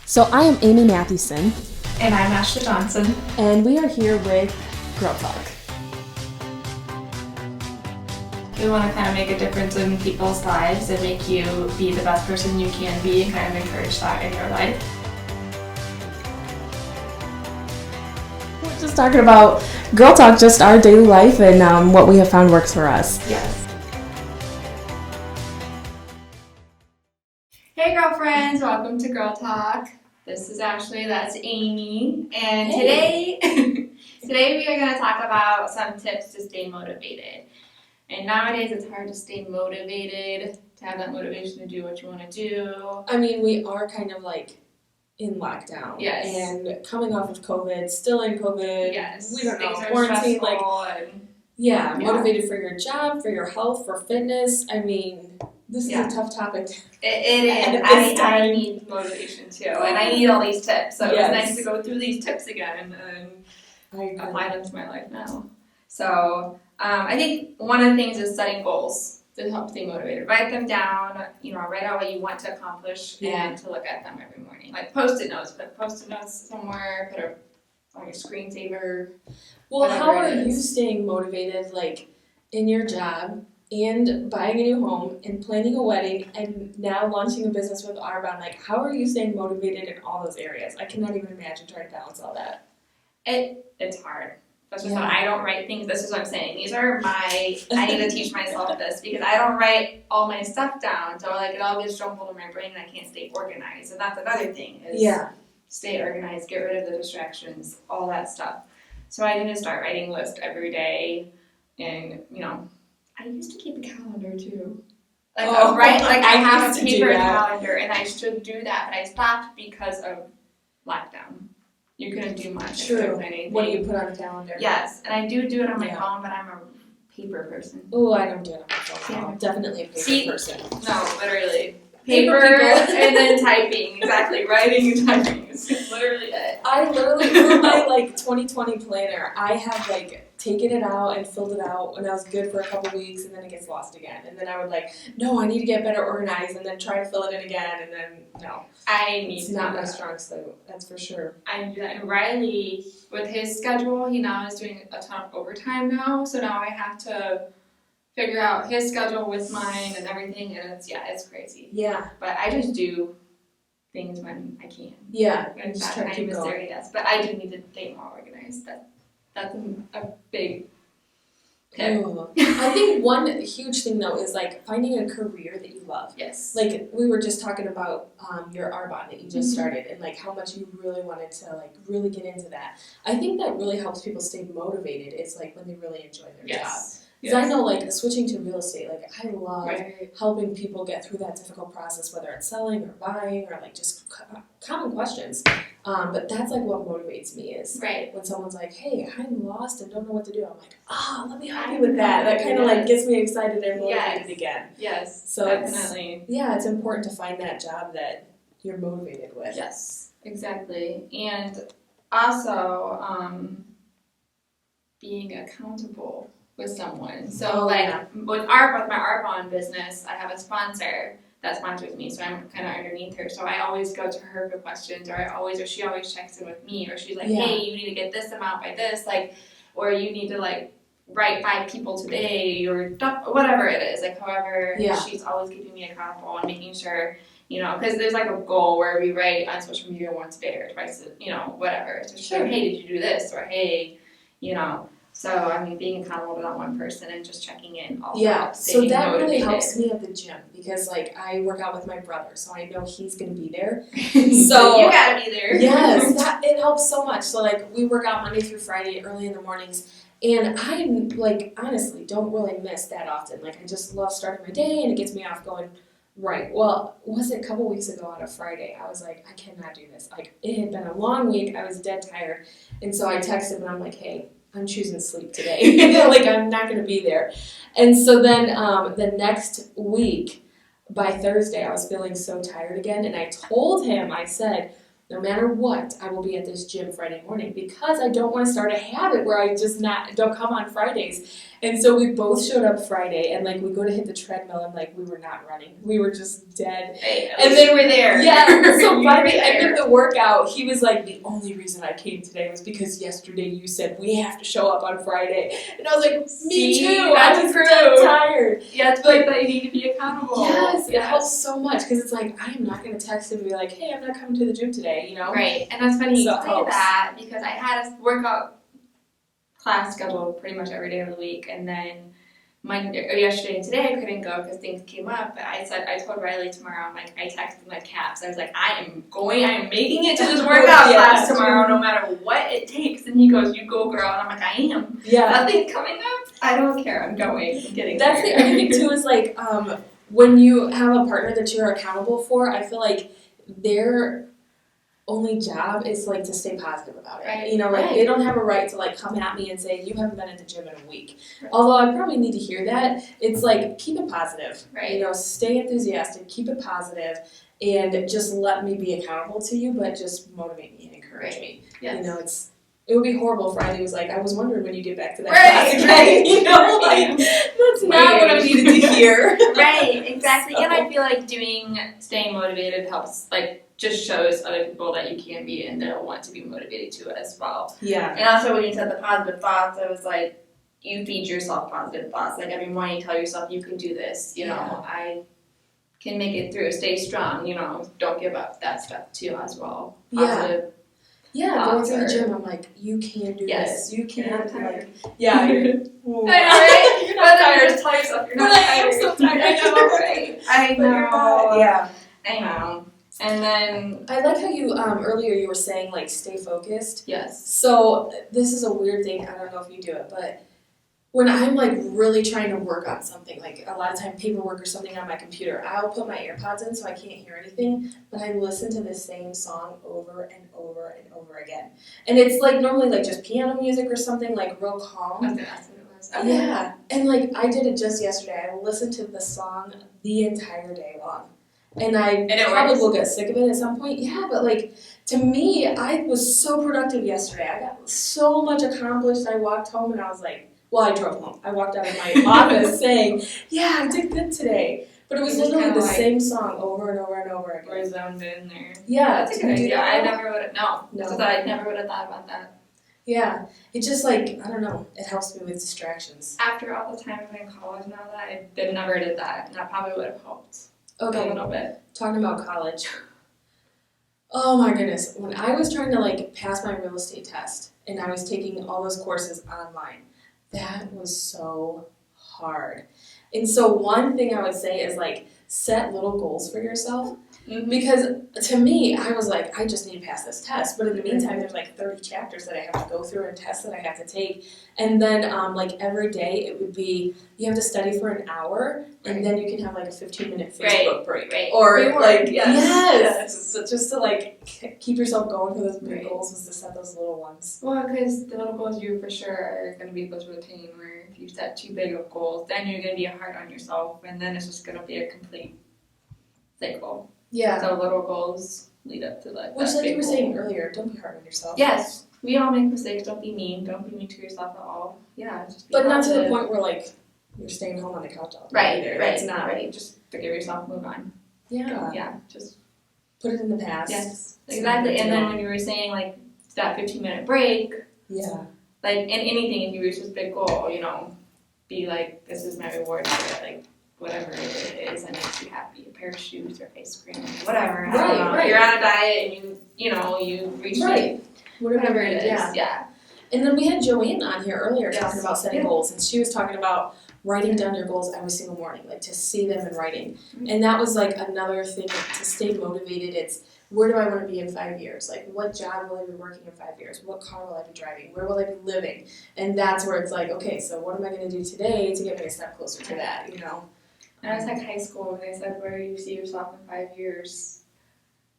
So I am Amy Mathewson. And I'm Ashley Johnson. And we are here with Girl Talk. We want to kind of make a difference in people's lives and make you be the best person you can be and kind of encourage that in your life. We're just talking about Girl Talk, just our daily life and what we have found works for us. Yes. Hey girlfriends, welcome to Girl Talk. This is Ashley, that's Amy, and today we are going to talk about some tips to stay motivated. And nowadays it's hard to stay motivated, to have that motivation to do what you want to do. I mean, we are kind of like in lockdown. Yes. And coming off of COVID, still in COVID. Yes. We don't know. Things are Quarantine, stressful yeah, motivated for your job, for your health, for fitness. I mean, this is a tough topic. It is. I need motivation too, and I need all these tips. So it's nice to go through these tips again and apply them to my life now. So I think one of the things is setting goals to help stay motivated. Write them down. Write out what you want to accomplish and to look at them every morning. Like Post-it notes. Put Post-it notes somewhere. Put a screensaver. Well, how are you staying motivated, like in your job? And buying a new home and planning a wedding and now launching a business with Arbonne, like how are you staying motivated in all those areas? I cannot even imagine trying to balance all that. It's hard. That's just what I don't write things. This is what I'm saying. These are I need to teach myself this because I don't write all my stuff down. So it all gets jumbled in my brain and I can't stay organized. And that's another thing is stay organized, get rid of the distractions, all that stuff. So I need to start writing lists every day and, I used to keep a calendar too. I have a paper calendar and I should do that, but I stopped because of lockdown. You couldn't do much. True. What do you put on a calendar? Yes, and I do it on my phone, but I'm a paper person. Oh, I don't do it on my phone. I'm definitely a paper person. No, literally. Paper and then typing. Exactly. Writing and typing is literally it. I literally, for my 2020 planner, I have taken it out and filled it out when I was good for a couple weeks and then it gets lost again. And then I would no, I need to get better organized and then try to fill it in again and then no. It's not my strong suit, that's for sure. I do that. And Riley, with his schedule, he now is doing a ton of overtime now. So now I have to figure out his schedule with mine and everything and it's crazy. Yeah. But I just do things when I can. Yeah. When that time is there, yes. But I do need to stay more organized. That's a big tip. I think one huge thing though is finding a career that you love. Yes. We were just talking about your Arbonne that you just started and how much you really wanted to really get into that. I think that really helps people stay motivated is when they really enjoy their job. Because I know switching to real estate, I love helping people get through that difficult process, whether it's selling or buying or just common questions. But that's what motivates me is when someone's hey, I'm lost and don't know what to do. I'm let me help you with that. That kind of gets me excited and motivated again. Yes, so definitely. It's important to find that job that you're motivated with. Yes, exactly. And also being accountable with someone. So with my Arbonne business, I have a sponsor that sponsors me, so I'm kind of underneath her. So I always go to her for questions, or she always checks in with me, or she's hey, you need to get this amount by this, or you need to write 5 people today, or whatever it is, however. She's always keeping me accountable and making sure, because there's a goal where we write on social media once a day or twice, whatever. So hey, did you do this, or hey, So, being accountable to that one person and just checking in also helps. So that really helps me at the gym because, I work out with my brother, so I know he's going to be there. So you got to be there. Yes, it helps so much. So, we work out Monday through Friday early in the mornings, and I, honestly don't really miss that often. I just love starting my day, and it gets me off going, right. Well, was it a couple weeks ago on a Friday? I was I cannot do this. It had been a long week. I was dead tired. And so I texted him, and I'm hey, I'm choosing sleep today. I'm not going to be there. And so then the next week, by Thursday, I was feeling so tired again. And I told him, I said, no matter what, I will be at this gym Friday morning because I don't want to start a habit where I just don't come on Fridays. And so we both showed up Friday, and like we go to hit the treadmill, and like we were not running, we were just dead. Hey, and they were there. Yeah. So by the end of the workout, he was like, "The only reason I came today was because yesterday you said we have to show up on Friday," and I was like, "Me too. I was dead tired." Yeah, it's like that you need to be accountable. Yes, it helps so much because it's like I am not going to text him and be like, "Hey, I'm not coming to the gym today," you know? Right, and that's funny you So say that because I had a workout class scheduled pretty much every day of the week, and then yesterday and today I couldn't go because things came up. But I told Riley tomorrow. I'm like, I texted my caps. I was like, I am making it to this workout class tomorrow, no matter what it takes. And he goes, "You go, girl," and I'm like, I am. Yeah. Nothing's coming up. I don't care. I'm going. I'm getting That's there. the other thing too is like when you have a partner that you're accountable for, I feel like their only job is like to stay positive about it. Right. You know, like Right. they don't have a right to like come at me and say you haven't been at the gym in a week. Right. Although I probably need to hear that. It's like keep it positive. Right. You know, stay enthusiastic, keep it positive, and just let me be accountable to you, but just motivate me and encourage me. Yes. You know, it would be horrible if Riley was like, I was wondering when you get back to that Right, class again. right. You know, like that's not what I needed to hear. Right, exactly. And I feel like staying motivated helps, like, just shows other people that you can be and they'll want to be motivated too as well. Yeah. And also when you said the positive thoughts, I was like, you feed yourself positive thoughts. Like every morning you tell yourself you can do this, you know, I can make it through, stay strong, you know, don't give up, that stuff too as well. Positive. Yeah, going to the gym, I'm like, you can do this. You can. I'm tired. Yeah. I know, right? You're not tired. Just tell yourself you're not tired. I am so tired. I know, right? I know. Yeah. I know. And then I like how you earlier you were saying like stay focused. yes. So this is a weird thing. I don't know if you do it, but when I'm like really trying to work on something, like a lot of time paperwork or something on my computer, I'll put my AirPods in so I can't hear anything, but I listen to the same song over and over and over again. And it's like normally like just piano music or something like real calm. I was gonna ask what it was. Okay. Yeah. And like I did it just yesterday. I listened to the song the entire day long. And it probably works. will get sick of it at some point. Yeah, but like to me, I was so productive yesterday. I got so much accomplished. I walked home and I was like, well, I drove home. I walked out of my office saying, yeah, I did good today. But it was literally the same song over and over and over again. We're zoned in there. Yeah, That's a good idea. I never would have, no. No. So I never would have thought about that. Yeah, it just like, I don't know, it helps me with distractions. After all the time I'm in college now that I never did that, and that probably would have helped a Okay, little bit. talking about college. Oh my goodness, when I was trying to like pass my real estate test and I was taking all those courses online, that was so hard. And so one thing I would say is like set little goals for yourself. Mm-hmm. Because to me, I was like, I just need to pass this test. But in the meantime, there's like 30 chapters that I have to go through and tests that I have to take. And then like every day it would be, you have to study for an hour and then you can have like a 15-minute Facebook break. Right. Or Reward, like, yes. So just to like keep yourself going for those big Right. goals was to set those little ones. Well, because the little goals you for sure are going to be able to attain, where if you set too big of goals, then you're going to be hard on yourself, and then it's just going to be a complete cycle. Yeah. So little goals lead up to like Which that like big you were goal. saying earlier, don't be hard on yourself. Yes, we all make mistakes. Don't be mean. Don't be mean to yourself at all. Yeah, just be But not to the positive. point where like you're staying home on the couch all day. Right, either. right. It's not. Right. Just forgive yourself. Move on. Yeah. Yeah. Just Put it in the past. yes. It's Exactly. not a big And then deal. when you were saying like that 15-minute break, Yeah. like in anything, if you reach this big goal, you know, be like, this is my reward for it, like whatever it is that makes you happy, a pair of shoes or ice cream, whatever. I don't know. Right. You're on a diet and you reach Right. whatever it is. Yeah. Yeah. And then we had Joanne on here earlier Yes. talking about setting Yeah. goals, and she was talking about writing down your goals every single morning, like to see them in writing. Mhm. And that was like another thing to stay motivated. It's where do I want to be in 5 years? Like what job will I be working in 5 years? What car will I be driving? Where will I be living? And that's where it's like, okay, so what am I going to do today to get me a step closer to that, you know? And I was like high school when they said, where do you see yourself in 5 years?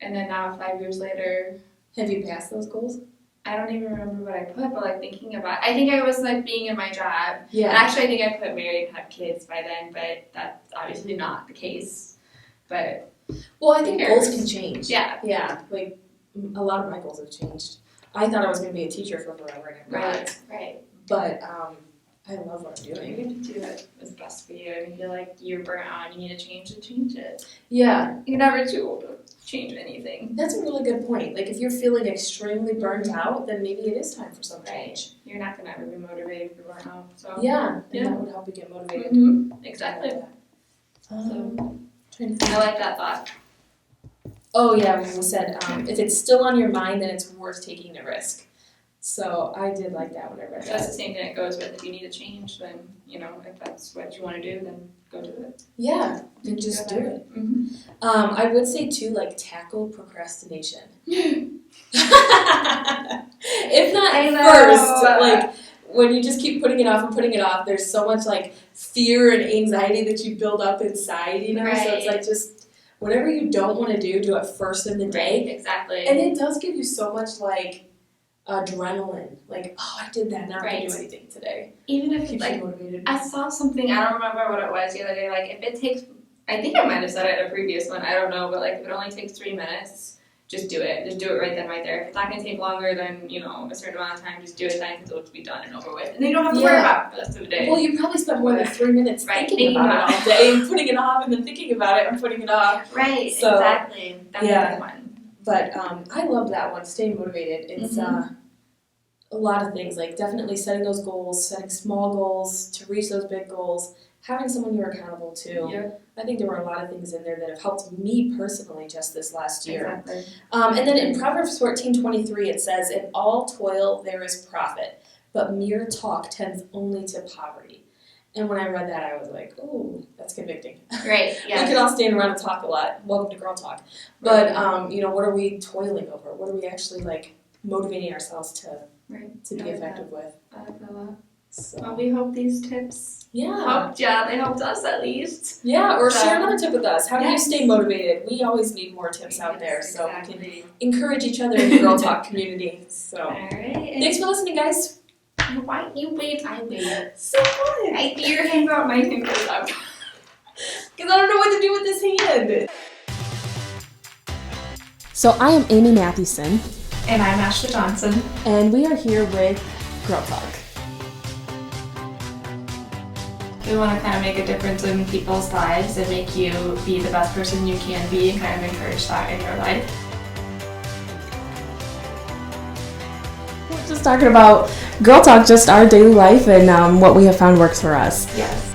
And then now 5 years later, Have you passed those goals? I don't even remember what I put, but like thinking about, I think I was like being in my job. And Yeah. actually, I think I put married and have kids by then, but that's obviously not the case. But Well, I think Who goals cares? can change. yeah, Yeah. Like a lot of my goals have changed. I thought I was going to be a teacher for forever, and I'm not. Right. But I love what I'm doing. You get to do what's best for you, and you feel like you're burnt out and you need to change it, change it. Yeah. You're never too old to change anything. That's a really good point. Like, if you're feeling extremely burnt out, then maybe it is time for some change. You're not going to ever be motivated if you're burnt out. So. Yeah, and that would help you get motivated. Mm-hmm. Exactly. I like that thought. Oh yeah, when we said if it's still on your mind, then it's worth taking the risk. So I did like that when I read that. That's the same thing that goes with if you need to change, then, you know, if that's what you want to do, then go do it. Yeah, then just do it. Mm-hmm. I would say too, like, tackle procrastination. If not first, like, when you just keep putting it off and putting it off, there's so much like fear and anxiety that you build up inside, you know? Right. So it's like just whatever you don't want to do it first in the day. Right, exactly. And it does give you so much like adrenaline. Like, oh, I did that, now I can do anything today. Even if Keeps you motivated. I saw something, I don't remember what it was the other day, like if it takes, I think I might have said it in a previous one, I don't know, but like if it only takes 3 minutes, just do it. Just do it right then, right there. If it's not going to take longer than, you know, a certain amount of time, just do it then because it'll be done and over with. And then you don't have to worry about it for the rest of the day. Well, you probably spent more than 3 minutes thinking about it all day and putting it off and then thinking about it and putting it off. Right, so, exactly. That's a good one. But I love that one, staying motivated. It's a lot of things, like definitely setting those goals, setting small goals to reach those big goals, having someone you're accountable to. Yep. I think there were a lot of things in there that have helped me personally just this last year. Exactly. And then in Proverbs 14:23 it says, "In all toil there is profit, but mere talk tends only to poverty." And when I read that, I was like, "Ooh, that's convicting." Right. Yeah. We could all stand around and talk a lot. Welcome to Girl Talk. But you know, what are we toiling over? What are we actually like motivating ourselves to be effective with? I like that a lot. So. Well, we hope these tips helped you. They helped us at least. Yeah, or share another tip with us. How do you stay motivated? We always need more tips out there, so we can encourage each other in the Girl Talk community. So, all right. Thanks for listening, guys. Why you wait? I wait. So fun. I see your hand out, my hand goes up. Because I don't know what to do with this hand. So I am Amy Mathewson. And I'm Ashley Johnson. And we are here with Girl Talk. We want to kind of make a difference in people's lives and make you be the best person you can be and kind of encourage that in your life. We're just talking about Girl Talk, just our daily life and what we have found works for us. Yes.